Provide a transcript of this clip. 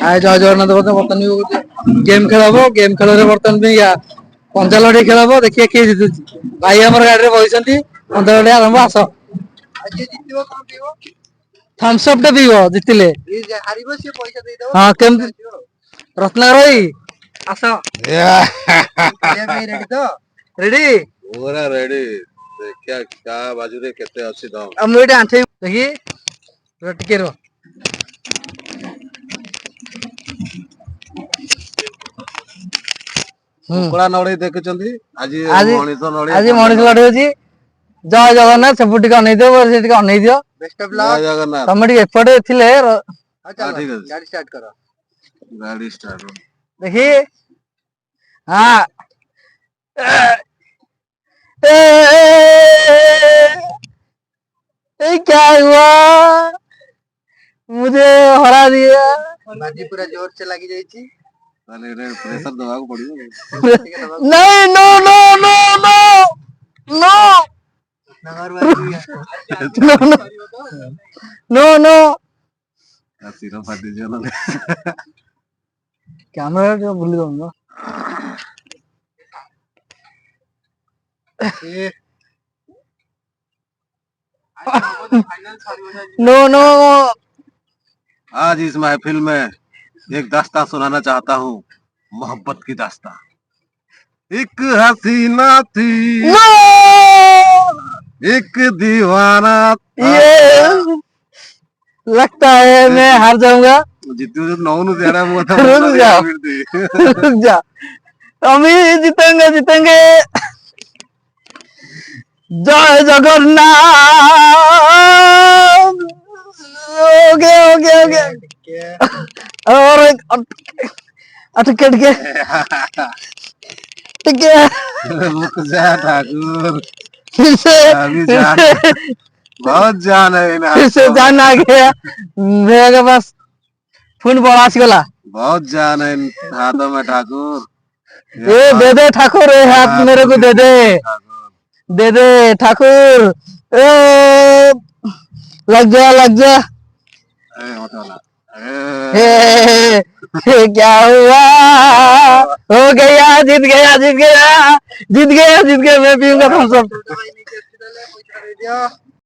आए जय जगन्नाथ बर्तन गेम खेल हम गेम खेल बर्तन पंचा लड़े खेल हम देखिए किए जीतु भाई आम गाड़ी में बही पंचा लड़े आरंभ आस थम्सअप टे पीब जितिले हाँ केम रत्नाकर भाई आस रेडी पूरा रेडी देखिया क्या बाजू रे केते अछि दम अब मुझे आंठे देखिए टिके रो कुकुड़ा नड़े देखुचंदी आज मणिष नड़े आज मणिष लड़े होची जय जगन्नाथ सब टिके अनै दियो से टिके अनै दियो बेस्ट ऑफ लक जय जगन्नाथ तमे टिके एपटे थिले अच्छा ठीक है गाड़ी स्टार्ट करो गाड़ी स्टार्ट देखिए हाँ क्या हुआ मुझे हरा दिया बाजी पूरा जोर से लगी जाई छी ताले रे प्रेशर दबा को पड़ियो नहीं no no no no no no no सिरो फाटी जियो ना कैमरा जो भूल दूंगा नो नो आज इस महफिल में एक दास्तां सुनाना चाहता हूँ मोहब्बत की दास्तां एक हसीना थी एक दीवाना ये लगता है मैं हार जाऊंगा जितू जो नौ तेरा मुंह था रुक जा हम ही जीतेंगे जीतेंगे जय जगन्नाथ ओके और टिकट के रुक जा ठाकुर फिर से बहुत जान है ना फिर से जान आ गया मेरे पास फोन बड़ा गला बहुत जान है हाथों में ठाकुर ये दे दे ठाकुर ये हाथ मेरे को दे दे ठाकुर लग जा क्या हुआ हो गया जीत गया मैं पीऊंगा थम्स अप